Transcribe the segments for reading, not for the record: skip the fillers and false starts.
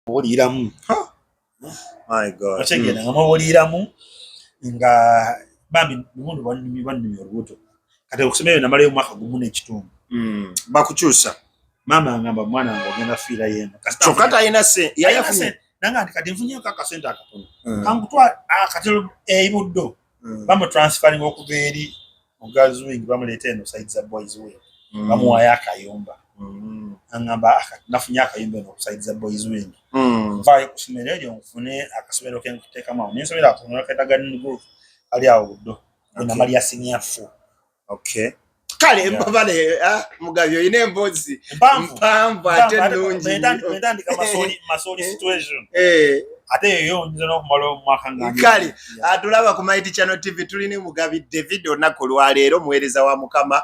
oliramu. My God. Otegera nga oliramu nga bambi mundu bannimi olubuto. Kati okusomera namalayo omwaka gumu n'ekitundu. Bakukyusa. Mama ngamba mwana wange ogenda fiira yeno. Kyokka talina ssente. Yayafunye. Nanga nti kati nfunyeeko akasente akatono. Kankutwala akatero ebuddo. Bamutransferring okuva eri Girls Wing bamuleeta eno side za Boys Wing. Bamuwaayo akayumba. Angamba nafunye akayumba eno side za Boys Wing. Nvaayo ku ssomero eryo nfune akasomero ke nkuteekamu awo. N'ensomero akasomero k'eddagala Group ali awo buddo. Namali ya senior 4. Okay. Kale mbabale Mugabi oyina emboozi mpanvu ate nnungi. Metandika masoli situation. Ate yo nze n'okumala omwaka ng'ani. Kale atulaba ku Mighty Channel TV tulina Mugabi David olunaku lwaleero muweereza wa Mukama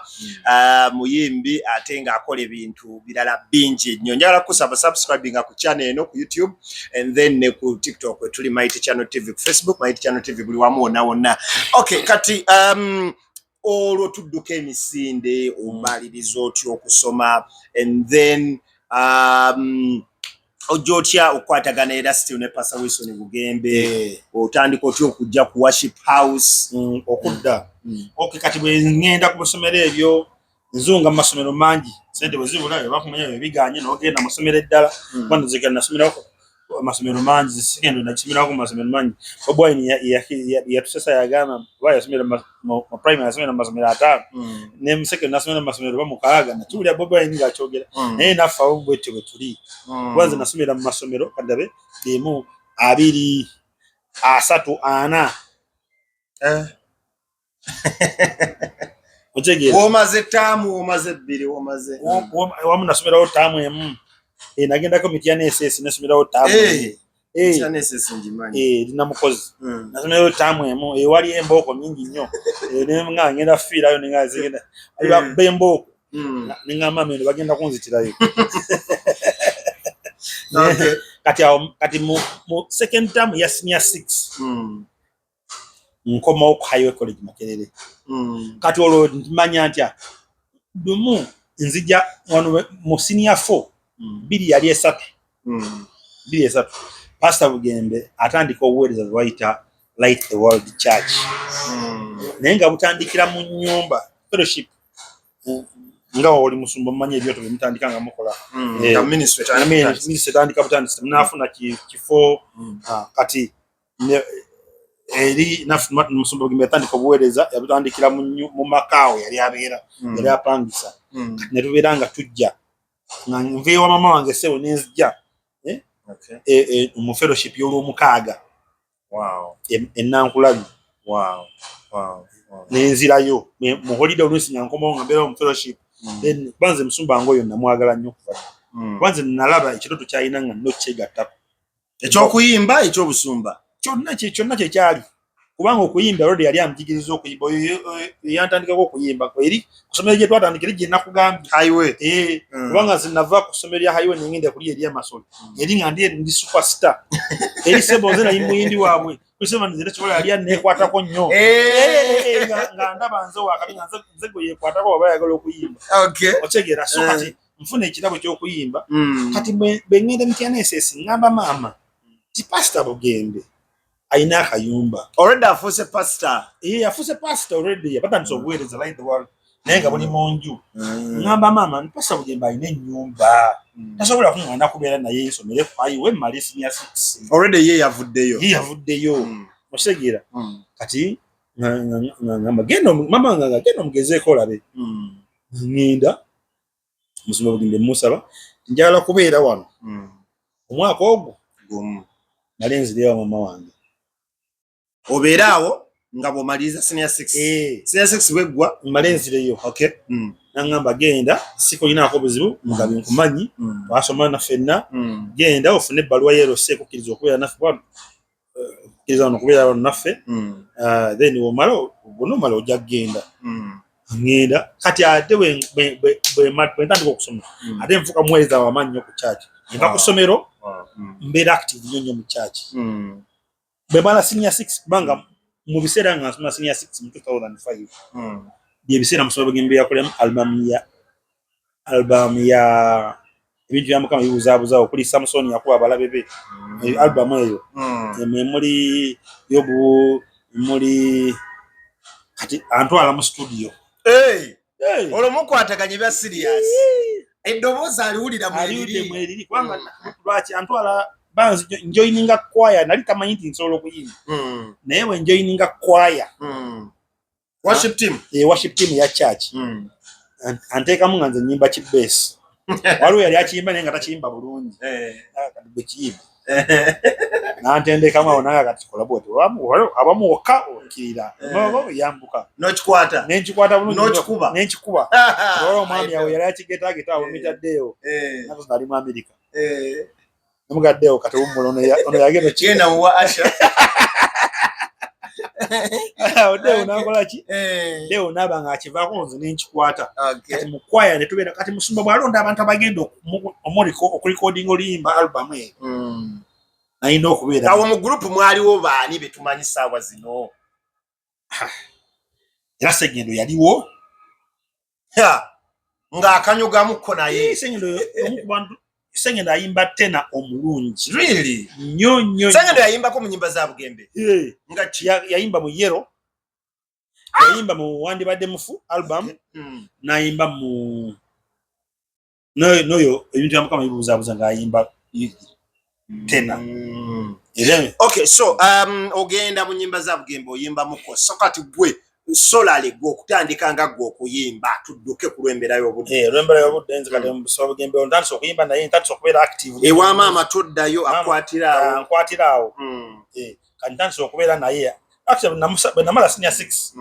muyimbi ate ng'akola ebintu birala bingi nnyo. Njagala kusaba subscribing ku channel eno ku YouTube and then ne ku TikTok tuli Mighty Channel TV, ku Facebook Mighty Channel TV buli wamu wonna. Okay, kati olwo tudduka emisinde omaliriza otya okusoma and then ojotya okwatagana era Steve ne Pastor Wilson Bugembe otandika otya okujja ku worship house okudda. Okay, kati bwe ngenda ku masomero ebyo nzunga mu masomero mangi sente bwe zibulayo bakumanya ebiganye n'ogenda mu masomero eddala bano zikana nasomero amasomero mangi zikendo nakisomero ku masomero mangi obwine yatusesa yagana bayasomera mu primary yasomera mu masomero 5 ne mu secondary nasomera mu masomero bamukaaga na tulya bobwine ngachogera naye nafa obwete bwe tuli kwanza nasomera mu masomero kadabe demo 2 3 4 Ojegera omaze tamu omaze 2 omaze wamu nasomera tamu emu nagenda ko mitiane SS nasomera tamu mitiane SS njimanyi lina mukozi nasomera tamu emu wali emboko nyingi nnyo ne ngenda fiirayo ninga zigenda aliba bemboko ninga mama bagenda kunzitirayo. Okay. Kati mu second term ya senior 6 nkoma ku Highway College Makerere. Kati olwo manya ntya dumu nzija wano mu senior 4 bili yali 3 Pastor Bugembe atandika obuweereza bwayita Light the World Church. Nenga butandikira mu nyumba fellowship nga oli musumba manye ebyo tubimutandika nga mukola ministry tandika butandisa nafuna kifo kati eri nafuna musumba Bugembe tandika obuweereza yabutandikira mu makao yali abeera yali apangisa ne tubeeranga tujja nga nveewa mama wange sewo nenzija mu fellowship y'olwomukaaga ennankulabi nenzirayo mu holiday oluusi nyankomawo nga mbeera mu fellowship then banze musumba ngoyo namwagala nnyo kuva banze nalaba ekiroto kyalina nga nno kyegattako ekyokuyimba ekyobusumba kyonna kyekyali kubanga okuyimba already yali amujigiriza okuyimba yantandikako okuyimba eri kusomero gye twatandikira gye nakugambye Highway kubanga zinava ku ssomero lya Highway nengenda kuli eri amasolo eri nga ndi superstar eri seboze nayi muyindi waabwe kusema nzira kikola yali anekwatako nnyo nga ndaba nze wakabi nga nze gwe yekwatako oba yagala okuyimba. Okay. Otegera so kati nfuna ekirabo ky'okuyimba kati bwe ngenda mitiana SS ngamba mama ti Pastor Bugembe aina akayumba already afuse pastor afuse pastor already yabatandisa obuweereza Light the World nenga buli munju ngamba mama ni Pastor Bugembe aina ennyumba tasobola kungana kubeera naye nsomere Highway mali senior 6 already ye yavuddeyo okitegera kati ngamba genda mama nga genda mugezeeko olabe ngenda musumba Bugembe musaba njagala kubeera wano omwaka ogwo nalinzireyo mama wange obeeraawo nga bw'omaliriza senior 6 senior 6 weggwa malenzireyo. Okay. Nangamba genda sikolinaako buzibu Mugabi nkumanyi twasoma na ffenna genda ofune ebbaluwa yeerose ekukkiriza okubeera naffe kkiriza wano okubeera wano naffe then omala ojja kgenda ngenda kati ate bwe ntandika okusoma ate nfuuka muweereza w'amaanyi nnyo ku kyaki nva ku ssomero mbeera active nnyo mu kyaki bwe mala senior 6 kubanga mu biseera nga nsoma senior 6 mu 2005 bye biseera musumba Bugembe yakolemu album ya ebintu bya Mukama bibuzaabuza okuli Samson yakuba abalabe be album eyo muri yobu muri kati antwala mu studio olwo mukwataganye bya serious eddoboza aliwulira mweliri kwanga lwaki antwala banzi joininga choir nali tamanyi nti nsobola okuyimba naye we joininga choir worship team ya church anteekamu nga nze nyimba kibbesi waliwo yali akiyimba naye nga takiyimba bulungi bwekiyimba nantendekamu awo naye kati kola bwoti abamu wokka okkirira yambuka nenkikwata bulungi nenkikuba olwo omwami awo yali akigetaageta awo mitaddeeyo nazo nali mu Amerika namugaddeewo kati wummula ono yagenda Deo nakola ki? Deo naba nga akivaako nze nenkikwata. Kati mu choir ne tubeera kati musumba bwalonda abantu abagenda okurecording oluyimba album eyo. Ayina okubeera. Awo mu group mwaliwo baani betumanyi saawa zino. Era Segendo yaliwo. Nga akanyugamukko naye. Segendo ayimba tena omulungi. Really? Nnyo. Segendo yayimbako mu nyimba za Bugembe. Nga yayimba mu Yero. Yayimba mu Wandibadde Mufu album. Nayimba mu noyo ebintu bya Mukama bibuzaabuza nga ayimba tena. Okay, so ogenda mu nyimba za Bugembe oyimba muko. So kati gwe solale gwo kutandika nga gwo okuyimba tudduke ku lwembera y'obudde. Lwembera y'obudde nze kati mu Bugembe ontandise okuyimba naye ntandise okubeera active. Ewa maama toddayo akwatirawo. Kati ntandise okubeera naye. Actually namala senior 6.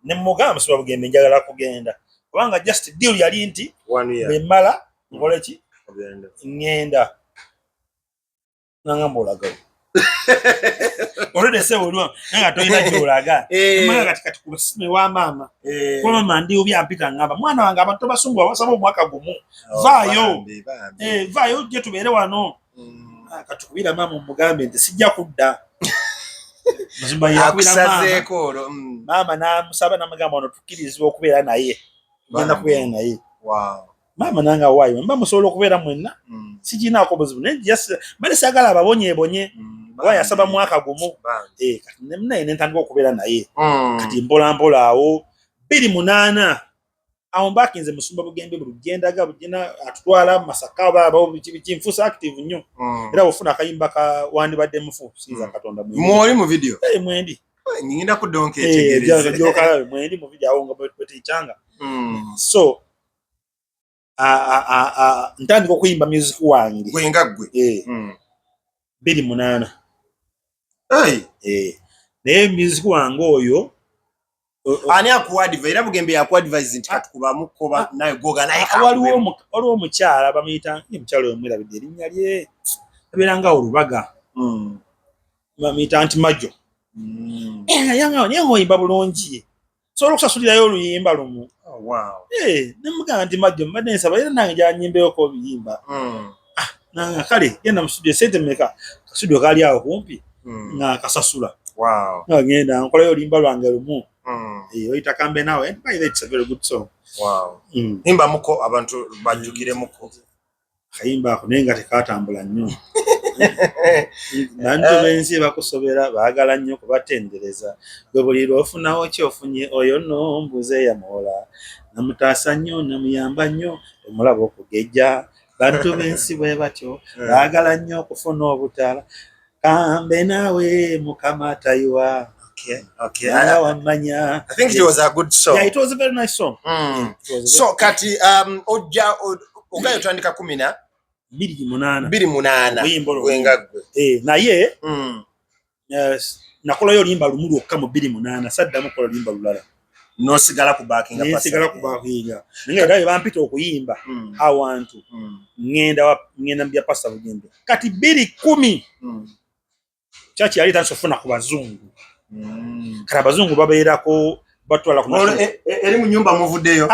Ne mugamba mu Bugembe njagala kugenda. Kubanga just deal yali nti bemala ngole ki? Ngenda. Nangamba olagawo. Olede se olwa nga toyina jolaga mwana kati kusime wa mama kwa mama ndi obi ampita ngamba mwana wange abantu basungwa basaba omwaka gumu vayo je tubere wano akatukubira mama omugambe nti sijja kudda muzimba yakubira mama na musaba na magamba ono tukirizibwa okubeera naye ngenda kubeera naye mama nanga wayo mba musobola okubeera mwenna sijinaako buzibu naye just bali sagala ababonye waya saba mwaka gumu kati naye nentandika okubeera naye kati mpola awo 28 awo mbakinze musumba Bugembe bulugendaga bugina atutwala Masaka baba nfusa active nnyo era ofuna akayimba ka Wandibadde Mufu siza Katonda mwoli mu video mwendi ngenda ku donke etegereza joka mwendi mu video awo ngabete changa so ntandika okuyimba music wange gwenga gwe 28 naye music wange oyo ani akuadvise era Bugembe yakuadvise nti katukubamu koba naye goga naye waliwo omukyala bamuyita omukyala omwirabidde erinnya lye abeeranga olubaga bamuyita nti Majo yanga naye oyimba bulungi sobola okusasulirayo oluyimba lumu nemugamba nti Majo mbadde nsaba era nange gyanyimbeeko obuyimba nanga kale genda mu studio sente meka studio kali awo kumpi nga kasasula ngenda nkolayo oluyimba lwange lumu oyita kambe nawe and by that it's a very good song imba muko abantu bajjukire muko kayimba ako naye nga tekatambula nnyo bantu bensi bakusobera baagala nnyo kubatendereza gwe buli lwofunawo kyofunye oyo nno mbuze yamola namutaasa nnyo namuyamba nnyo omulaba okugejja bantu bensi bwe batyo baagala nnyo okufuna obutala kambe nawe Mukama tayiwa. Okay. I think it was a good song. Yeah, it was a very nice song. So kati okayo tandika 10 28 wenga naye nakolayo limba lumulu okka mu 28 sadda mukola limba lulala no sigala ku backing up sigala ku backing ninga dai bampita okuyimba awantu ngenda mbya Pastor Bugembe kati 210 chachi yali tansofuna ku bazungu kara bazungu babeerako batwala ku eri mu nyumba muvuddeyo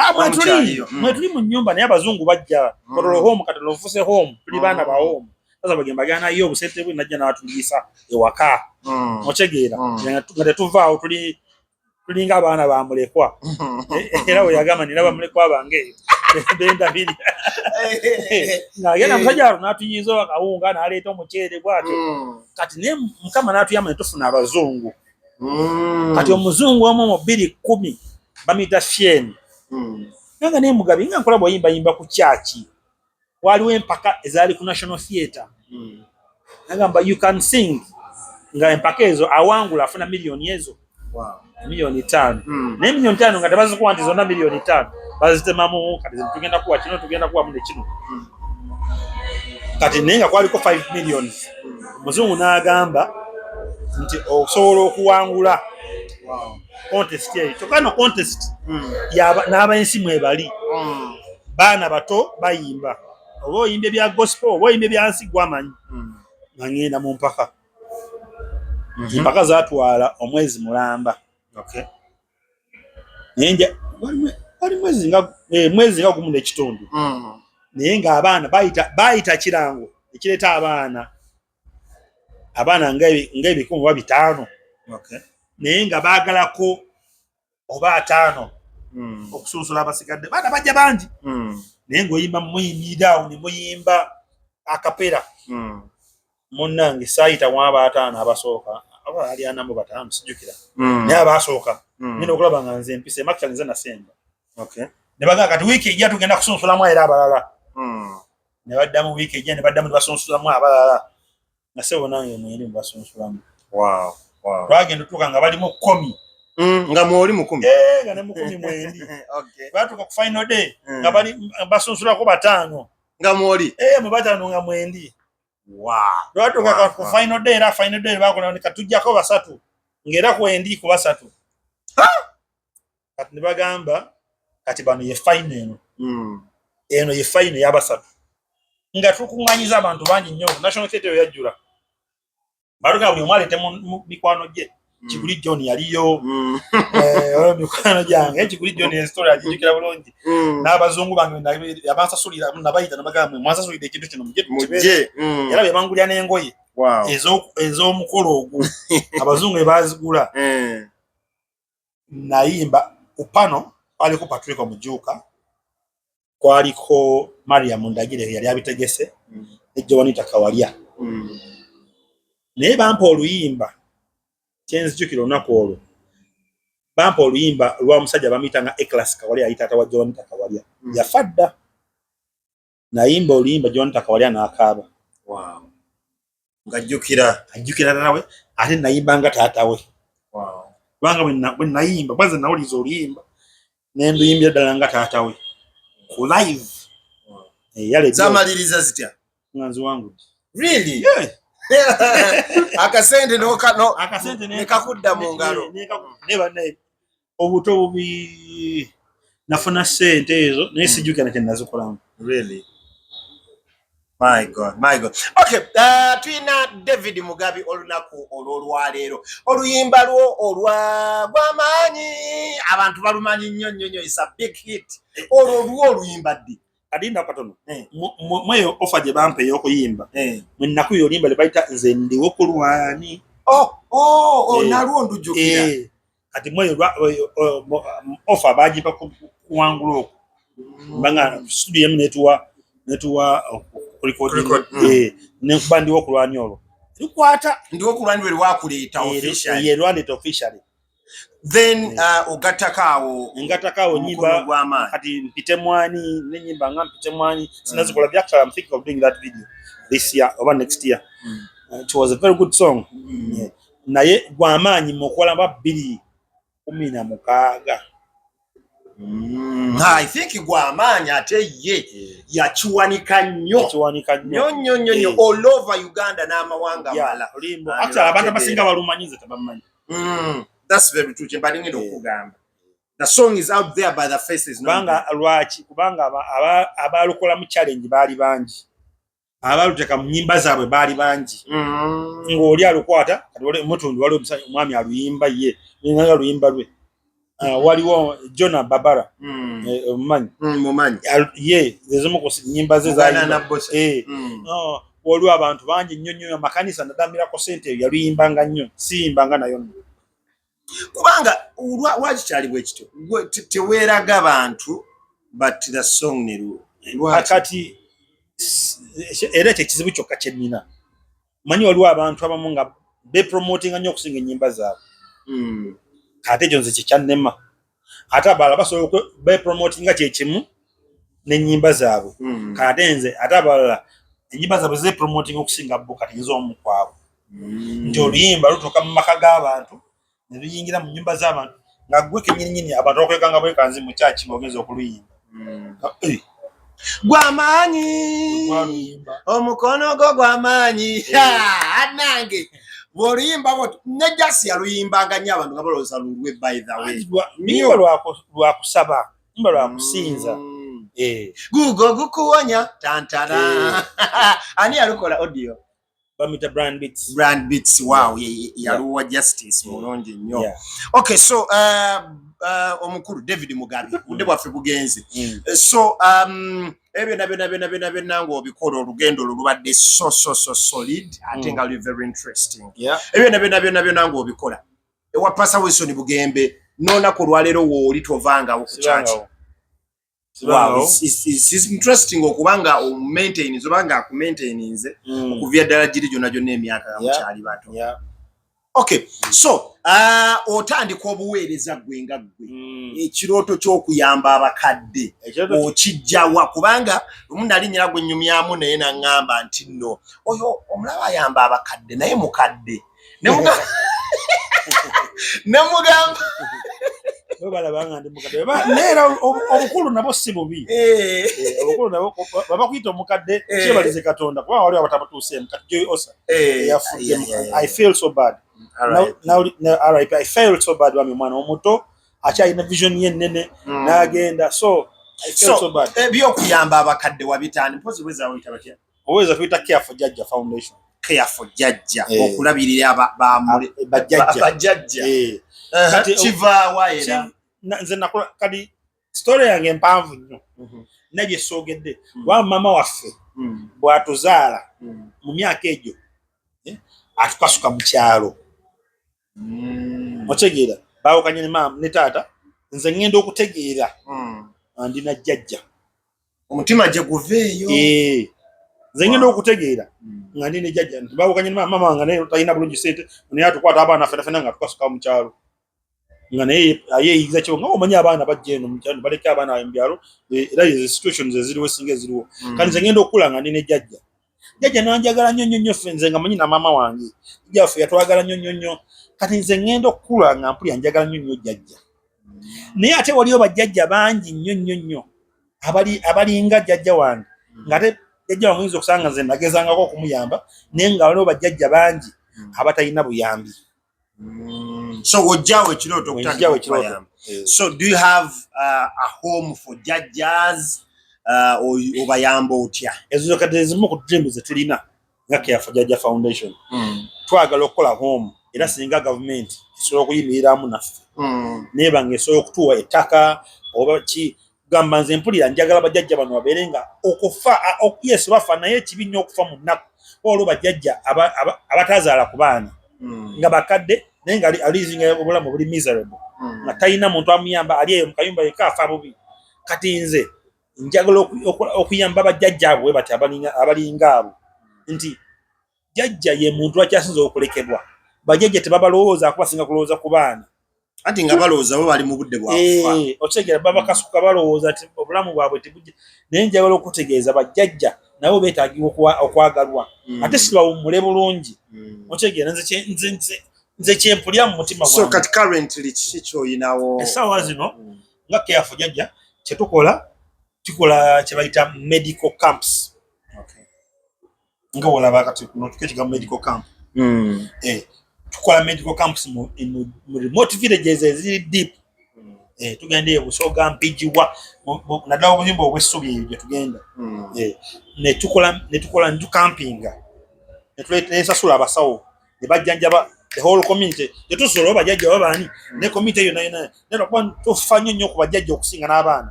tuli mu nyumba naye abazungu bajja kotolo home katolo fuse home tuli bana ba home sasa bagamba gana yo busente bwe najja n'atulisa ewaka ochegeera nga tuvaawo tulinga abaana bamulekwa era we yagamba nina bamulekwa bange benda bili na yena musajja n'atuyizo akawunga n'aleeta omuceere bwatyo kati ne mukama n'atuyamba ne tufuna abazungu kati omuzungu omu mu 2010 bamuyita Fien nanga ne Mugabe nga nkola bw'oyimba ku kyaki waliwo empaka ezaali ku National Theatre nagamba you can sing nga empaka ezo awangula afuna milioni ezo milioni 5 ne milioni 5 nga tebazikuwa nti zonna milioni 5 bazitemamu kati tugenda kuwa kino tugenda kuwa mune kino kati nenga kwaliko 5 millions muzungu n'agamba nti okusobola okuwangula contest eyo kyokano contest n'abensi mwebali baana bato bayimba oba oyimba bya gospel oba oyimba byansi gwamanyi ngenda mu mpaka mpaka zatwala omwezi mulamba nenja wali mwezi nga gumu n'ekitundu naye nga abaana bayita kirango ekireeta abaana nga 500 naye nga baagalako oba 5 okusunsula abasigadde baana bajja bangi naye ng'oyimba muyimira ne muyimba akapera munnange saayita mwaba 5 abasooka aba ali anambo 5 sijukira naye abasooka ngenda okulaba nga nze mpise makya nze nasemba ne bagaa kati wiiki ejja tugenda kusunsulamu era abalala ne baddamu wiiki ejja ne baddamu ne basunsulamu abalala nasebo nange mweri mubasunsulamu twagenda tutuuka nga balimu 10 nga mwoli mu 10 nga ne mu 10 mwendi batuuka ku final day nga bali basunsulako 5 nga mwoli mu 5 nga mwendi twatuuka ku final day era final day bakola ne katujjako 3 ng'era kwendi ku 3 kati ne bagamba kati bano ye final eno ye final ya 3 nga tukunganyiza abantu bangi nnyo National Theatre yajjula baruka buli mwalete mu mikwano gye Kiguli John yaliyo mikwano gyange Kiguli John story ajijukira bulungi n'abazungu bange yabansasulira nabayita nabagamba mwansasulira ekintu kino mujje era bebangulya n'engoye ez'omukolo ogwo abazungu ebazigula nayimba upano kwaliko Patrick Omujuka kwaliko Mariam Ndagire yali abitegese ne Joanita Kawalya naye bampa oluyimba kyenzijukira olunaku olwo bampa oluyimba lwa musajja bamuyita nga Eklas Kawalya yali taata wa Joanita Kawalya yafa dda nayimba oluyimba Joanita Kawalya n'akaaba ngajjukira taata we ate nayimba nga taata we kubanga bwe nayimba kwanza nawuliza oluyimba nenduyimbira ddala nga taata we ku live zamaliriza zitya nga nziwangudde really akasente nekakudda mu ngalo ne banne obuto bubi nafuna sente ezo naye sijjukira kye nazikolamu really my god okay tuyina David Mugabe olunaku olwolwaleero oluyimba lwo olwagwamaanyi abantu balumanyi nnyo is a big hit olwo oluyimba ddi adinda katono mweyo ofa gye bampa ey'okuyimba mwe nakuyo oluyimba lye bayita nze ndiwo ku lwani nalwo ndujjukira kati mweyo ofa bagipa kuwangula okwo mbanga studio emu netuwa nekuba ndiwo ku lwani olwo lukwata ndiwo ku lwani lwe lwakuleeta officially ye lwaleeta officially then ugatakaawo nyimba kati mpite mwani nenyimba nga mpite mwani sinazikola byakala. I'm thinking of doing that video this year or next year. It was a very good song. Naye gwamaanyi mukola mba 2016 I think gwamaanyi ate ye yakiwanika nnyo all over Uganda n'amawanga mala actually abantu abasinga balumanyize tabamanyi. That's very true. The song is out there by the faces. Kubanga lwaki kubanga abalukola mu challenge bali bangi. Abaluteka mu nyimba zaabwe bali bangi. Ng'oli alukwata kati wale mutundu wale omwami aluyimba ye. Nganga luyimba lwe. Waliwo Jonah Babara. Mumanyi. Ye zezomo ko nyimba ze za waliwo abantu bangi nnyo amakanisa ndadamira ko sente yaluyimbanga nnyo. Siyimbanga nayo. Kubanga wakikyali bwe kityo teweeraga abantu but the song ni akati era ekizibu kyokka kye nnina manyi waliwo abantu abamu nga bepromotinga nnyo okusinga ennyimba zaabwe ate ekyo nze kyekyannema ate abalala basobola bepromotinga kyekimu n'ennyimba zaabwe kate nze ate abalala ennyimba zaabwe zepromotinga okusinga bo kati nz'omu kwabwe nti oluyimba lutuuka mu maka g'abantu ne luyingira mu nnyumba z'abantu nga gwe kennyininyini abantu bakwekanga bwekanzi mu kyaki bogeza okuluyimba gwamaanyi omukono gwo gwamaanyi anange bw'oluyimba bwoti ne jasi yaluyimbanga nnyo abantu nga balowooza lulwe by the way luyimba lwakusaba luyimba lwakusinza gugo gukuwonya tantara ani yalukola audio bamita brand beats wow yaluwa justice mulungi nnyo okay so omukulu David Mugabi budde bwaffe bugenze so ebyo byonna ng'obikola olugendo lubadde so solid ate nga luli very interesting ebyo byonna ng'obikola ewa Pastor Wilson Bugembe n'olunaku olwaleero wooli tovangawo ku kyaki wow it's interesting okubanga maintains obanga akumaintaininze okuvya ddala giri gyonna emyaka yamukyali bato okay so otandika obuweereza gwe nga gwe ekirooto ky'okuyamba abakadde okijjawa kubanga lumu nali nnyina gwe nnyumyamu naye naŋŋamba nti nno oyo omulaba ayamba abakadde naye mukadde nemugamba balabanga ndi mukadde neera obukulu nabo si bubi obukulu nabo babakuyita omukadde kyebalize Katonda kuba waliwo abatabatuuseemu kati Joy Osa yafudde I feel so bad now I feel so bad wami omwana omuto akyalina vision ye ennene n'agenda so I feel so bad byokuyamba abakadde wabitaani mpozi weza wita batya oweza tuyita Care for Jajja Foundation Care for Jajja okulabirira bajjajja kati chiva waera nze nakola kadi story yange mpanvu nnyo naye soogedde wa mama waffe bw'atuzaala mu myaka egyo atukasuka mu kyalo otegeera baawukanye ne maama ne taata nze ngenda okutegeera andina jjajja omutima gye guveeyo nze ngenda okutegeera nga ndina jjajja nti baawukanye ne maama wange naye talina bulungi sente naye atukwata abaana ffenna nga tukasuka mu kyalo nga naye ayeeyigiza kyo nga omanyi abaana bajja eno mu kyalo baleka abaana mu byalo era ezo situations eziriwo singa eziriwo kandi nze ngenda okula nga ndina jjajja nanjagala nnyo ffe nze nga manyi na maama wange jjaffe yatwagala nnyo kati nze ngenda okula nga mpulya njagala nnyo jjajja naye ate waliwo bajjajja bangi nnyo abalinga jjajja wange ng'ate jjajja wange oyinza okusanga nze nagezangako okumuyamba naye nga waliwo bajjajja bangi abatalina buyambi so wojjawo ekirooto okutandika so do you have a home for judges obayamba otya ezo kati ezimu ku dream ze tulina nga Care for Jajja Foundation twagala okukola home era singa government esobola okuyimiriramu naffe neba nga esobola okutuwa ettaka oba ki gamba nze mpulira njagala bajjajja bano babeere nga okufa yes bafa naye ekibi nnyo okufa mu nnaku olwo bajjajja abatazaala ku baana nga bakadde naye nga alizinga obulamu buli miserable nga talina muntu amuyamba ali eyo mu kayumba yekka afa bubi kati nze njagala okuyamba bajjajja abo bati abalinga abo nti jjajja ye muntu akyasinza okulekebwa bajjajja tebabalowooza kubasinga kulowooza ku baana anti nga balowooza bo bali mu budde bwakufa otegera babakasuka balowooza ti obulamu bwabwe tebujja naye njagala okutegeeza bajjajja nabo beetaagibwa okwagalwa ate sibawummule bulungi otegera nze kyempulya mu mutima gwange so kati currently kiki kyoyinawo essaawa zino nga Care for Jajja kyetukola kye bayita medical camps nga olaba kati tukekiga medical camp tukola medical camps mu remote villages eziri deep tugenda eyo Busoga Mpijiwa naddala obuyimba obw'essubi eyo gye tugenda ne tukola ntukampinga nesasula abasawo ne bajjanjaba the whole community tetusobola bajjajja babaani ne community eyo nayo nekuba tufa nnyo ku bajjajja okusinga n'abaana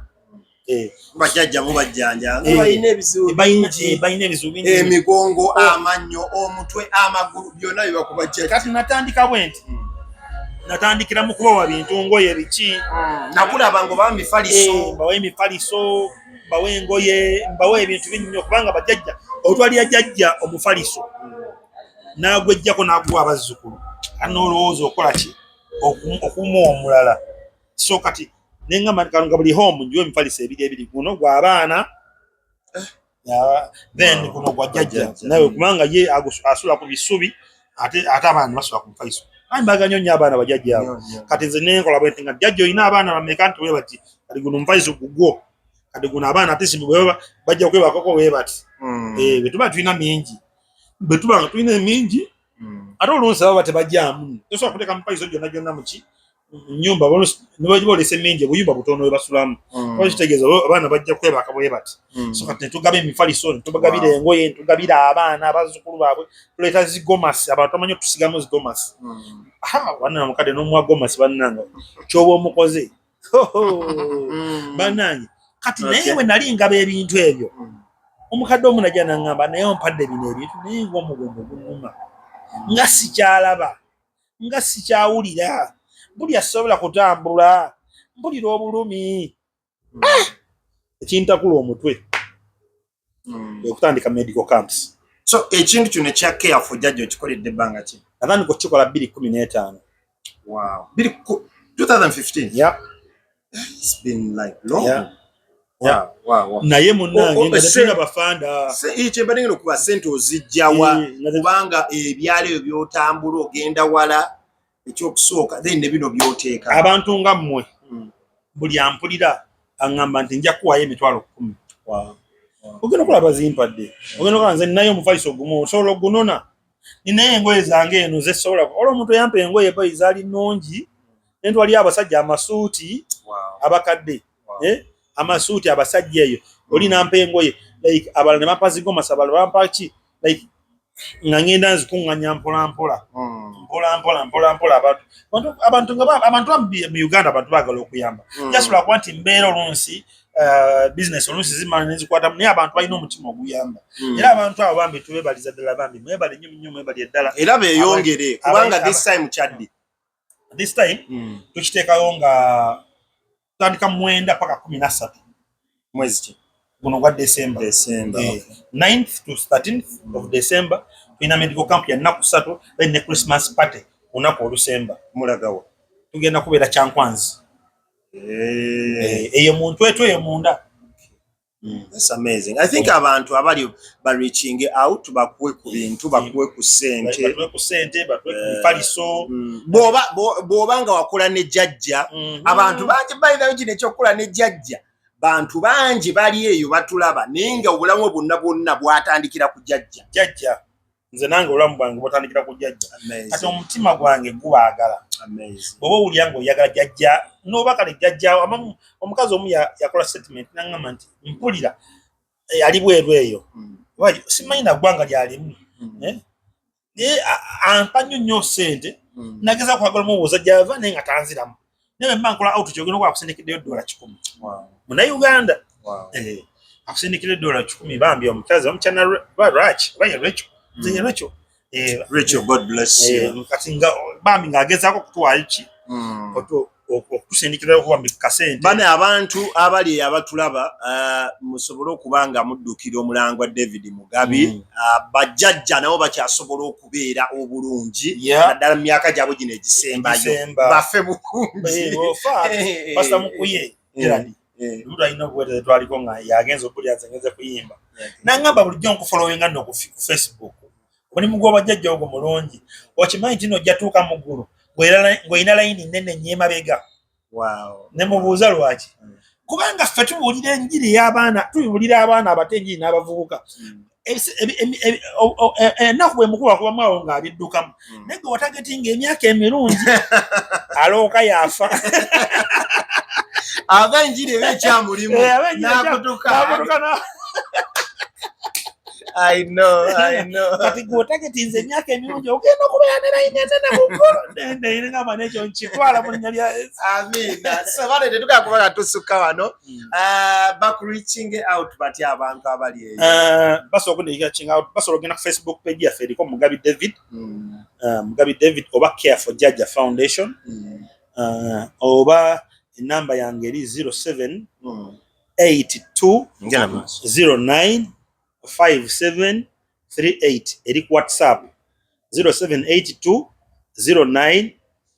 bajjajja mubajjanja balina ebizibu emigongo amannyo omutwe amagulu byonna biba ku bajjajja kati natandika bwe nti natandikira mu kubawa bintu ngoye biki nakulaba ngo bamifaliso bawe emifaliso bawe engoye bawe ebintu binnyo kubanga bajjajja otwali yajjajja omufaliso nagwejjako naguwa abazzukulu anolowooza okola ki okumuwa omulala so kati nengamba nga buli home njiwa emifaliso ebiri guno gwa abaana then guno gwa jjajja nawe kubanga ye asula ku bisubi ate abaana basula ku mufaliso baganya nnyo abaana bajjajja abo kati nze nenkola bwenti nga jjajja olina abaana bameka nti we bati kati guno mufaliso gugwo kati guno abaana ate simbi bajja kwebakako we bati bwe tuba tulina mingi bwe tuba nga tulina emingi ate oluusi baba tebajjamu tosobola kuteeka mufaliso gyonna muki nyumba nibaolesa emingi obuyumba butono we basulamu kitegeeza abaana bajja kwebaka bwe bati so kati netugaba emifaliso netubagabira engoye netugabira abaana abazzukulu baabwe tuleeta zigomasi abantu amanyi otusigamu zigomasi bannange mukadde n'omuwa gomasi bannange kyoba omukoze bannange kati naye bwe nali ngaba ebintu ebyo omukadde omu najja naŋŋamba naye ompadde bino ebintu naye ng'omugongo gunnuma nga sikyalaba nga sikyawulira buli asobola kutambula mpulira obulumi ekintakula omutwe okutandika medical camps. So ekintu kino ekya Careful jjajja okikoledde ebbanga ki? Natandika okukikola 2015. Wow. 2015? Yeah. It's been like long. Yeah. Wow. Naye munnange nga tetulina bafanda. Kyemba nengera okuba ssente ozijjawa kubanga ebyalo ebyo by'otambula ogenda wala ekyokusooka then ne bino by'oteeka. Abantu nga mmwe buli ampulira aŋŋamba nti nja kuwaayo emitwalo 10. Wow. Ogenda okulaba zimpadde. Ogenda okulaba nze ninayo omufaliso ogumu osobola ogunona. Ninayo engoye zange eno zesobola olwo omuntu yampa engoye ebayi zaali nnungi ne ntwali abasajja amasuuti abakadde. Amasuuti abasajja eyo oli nampa engoye like abalala ne bampa zigomasa abalala bampa ki like nga ngenda nzikuŋŋanya mpola abantu mu Uganda abantu baagala okuyamba jasobola kuba nti mbeera olunsi business olunsi zimala nezikwatamu naye abantu balina omutima oguyamba era abantu abo bambi tubebaliza ddala bambi mwebale nnyo mwebali eddala era beeyongere kubanga this time tukiteekayo nga tutandika 9 paka 13 mwezi ki guno gwa December 9th to 13th of December tulina medical camp ya nnaku 3 then ne Christmas party lunaku olusemba mulagawa tugenda kubeera Kyankwanzi eyo muntu eyo munda. That's amazing. I think abantu abali reaching out bakuwe ku bintu bakuwe ku sente bakuwe ku faliso boba nga wakola ne jjajja abantu bangi balina kino ekyokukola ne jjajja bantu bangi bali eyo batulaba naye nga obulamu bwonna bwatandikira ku jjajja nze nange obulamu bwange bwatandikira ku jjajja kati omutima gwange gubaagala bw'oba owulira ng'oyagala jjajja n'oba kale jjajja omukazi omu yakola statement n'aŋŋamba nti mpulira ali bweru eyo simanyi naggwanga lyalimu naye ampa nnyo ssente nageza kwagala mubuuza gyava naye nga tanziramu naye mba nkola out kyogenda okuba akusindikiddeyo $100 munnauganda akusindikidde $100 bambi omukazi omukyana Rachel God bless you kati nga bambi ng'agezaako okutuwaayo ki okutusindikira okuba kasente bane abantu abali abatulaba musobole okuba nga muddukira omulangwa David Mugabi bajjajja nabo bakyasobola okubeera obulungi naddala mu myaka gyabwe gino egisembayo bafe bukungi Pastor Mukuye Luda ino bwete twaliko nga yagenza okulya nzenze kuyimba nangamba bulijjo nkufollowinga no ku Facebook kuni mugwa bajjajja ogwo mulungi okimanyi tino jatuuka mu ggulu ng'olina layini nnene nnyema bega ne mubuuza lwaki kubanga ffe tubuulira enjiri y'abaana tubuulira abaana abato enjiri n'abavubuka ennaku bwe mukulu akubamu awo ng'abiddukamu naye gwe watagetinga emyaka emirungi alooka yafa aba enjiri eba ekyamulimu n'akutuka I know. Kati gwotagetinze emyaka emirungi ogenda okubeera ne layini enene mu ggulu nende ngamba n'ekyo nkitwala mu linnya lya Yesu. Amina. So bale tetuka kuba tusukka wano back reaching out batya abantu abali eyo. Basobola okundikira reaching out basobola okugenda ku Facebook page yaffe eriko Mugabi David Mugabi David oba Care for Jaja Foundation oba enamba yange eri 07 82 09 57 38 eri ku WhatsApp 0782 09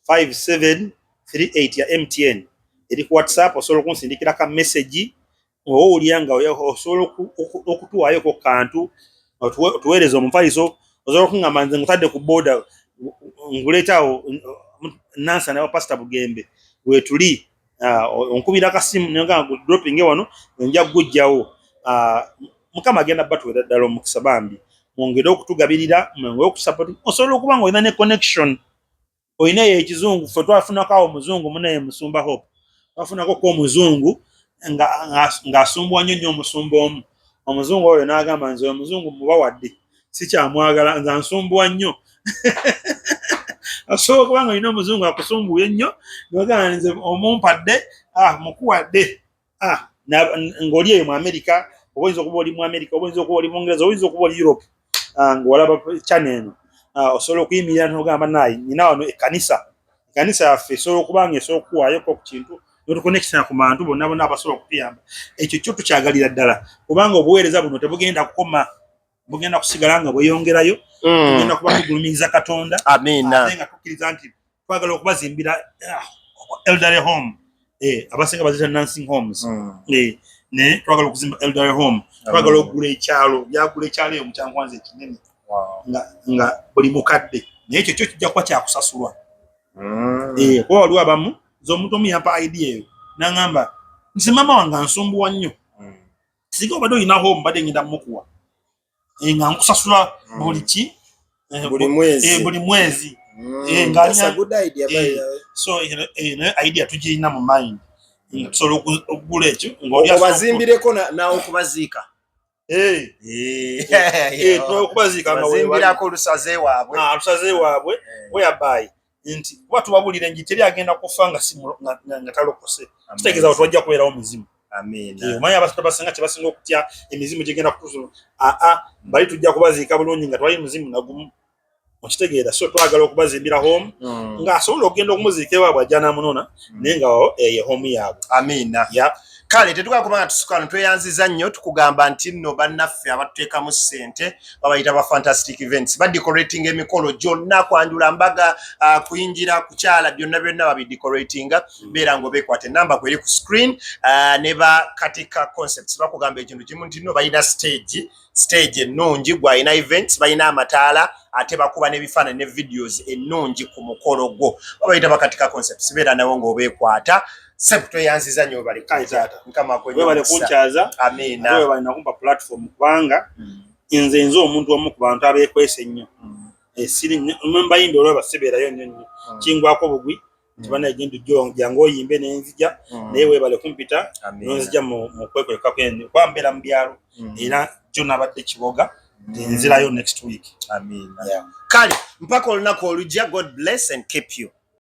57 38 ya MTN eri ku WhatsApp osobola kunsindikira ka message owulira nga osobola okutuwaayo ko kantu tuweereza omufaliso osobola okungamba nze ngutadde ku boda nguleetaawo Nansa nawa Pastor Bugembe wetuli onkubira akasimu nga dropping wano nja kugujjawo Mukama agenda batuwera ddala omukisa bambi mwongere okutugabirira mwongere okusupport osobola okuba nga olina ne connection olina ekizungu ffe twafunako awo omuzungu munaye Musumba Hope twafunako ko omuzungu ng'asumbwa nnyo omusumba omu omuzungu oyo n'agamba nze omuzungu mubawadde sikyamwagala nze ansumbwa nnyo asobola okuba nga olina omuzungu akusumbuye nnyo ng'ogamba nze omumpadde mukuwadde ng'oli eyo mu Amerika oba oyinza okuba oli mu Amerika oba oyinza okuba oli mu Bungereza oba oyinza okuba oli Europe ng'olaba channel eno osobola okuyimirira n'ogamba naye nina wano ekkanisa yaffe esobola okuba nga esobola okukuwaayoko ku kintu n'otukonekisana ku bantu bonna abasobola okutuyamba ekyo kyo tukyagalira ddala kubanga obuweereza buno tebugenda kukoma bugenda kusigala nga bweyongerayo tugenda kuba tugulumiza Katonda ate nga tukkiriza nti twagala okubazimbira elderly home abasinga bazita nursing homes ne twagala okuzimba elderly home twagala okugula ekyalo byagula ekyalo eyo mukyankwanza ekinene nga buli mukadde naye ekyo kyo kijja kuba kyakusasulwa kuba waliwo abamu z'omuntu omu yampa idea eyo n'aŋŋamba nze maama wange ansumbuwa nnyo singa obadde olina home badde ngenda mukuwa nga nkusasula buli mwezi so idea tugirina mu mind tusobola okugula ekyo obazimbireko nawe okubaziika okubaziikako olusaze waabwe whereby nti kuba tubabulire nti teri agenda kufa nga talokose kitegeeza bwe twajja kubeerawo muzimu omanyi abasinga kyebasinga okutya emizimu gyegenda kutuusa bali tujja kubaziika bulungi nga twali muzimu nagumu okitegeera so twagala okubazimbira home ng'asobola okugenda okumuziika ewaabwe ajja n'amunona naye nga ye home yaabwe kale tetukola kubanga tusukano tweyanziza nnyo tukugamba nti nno bannaffe abatuteekamu ssente babayita ba fantastic events badecorating emikolo gyonna kwanjula mbaga kuyingira kukyala byonna babidecoratinga beera ng'obeekwata enamba kweri ku screen ne bakatika concepts bakugamba ekintu kimu nti nno balina stage ennungi gwalina events balina amataala ate bakuba n'ebifaananyi ne videos ennungi ku mukolo gwo babayita bakatika concepts beera nawo ng'obeekwata Sepu tweyanziza nnyo bali kaitaata nkama kwenye webale kunchaza amina webale nakumpa platform kubanga nze omuntu omu ku bantu abeekwese nnyo siri mmemba yindo olwa baseberayo nnyo kingwako bugwi tibana egintu jango oyimbe n'enzija naye webale kumpita n'enzija mu kwekoleka kwambera mu byalo era jjo nabadde kiboga nzirayo next week amina kale mpaka olunaku olujja God bless and keep you.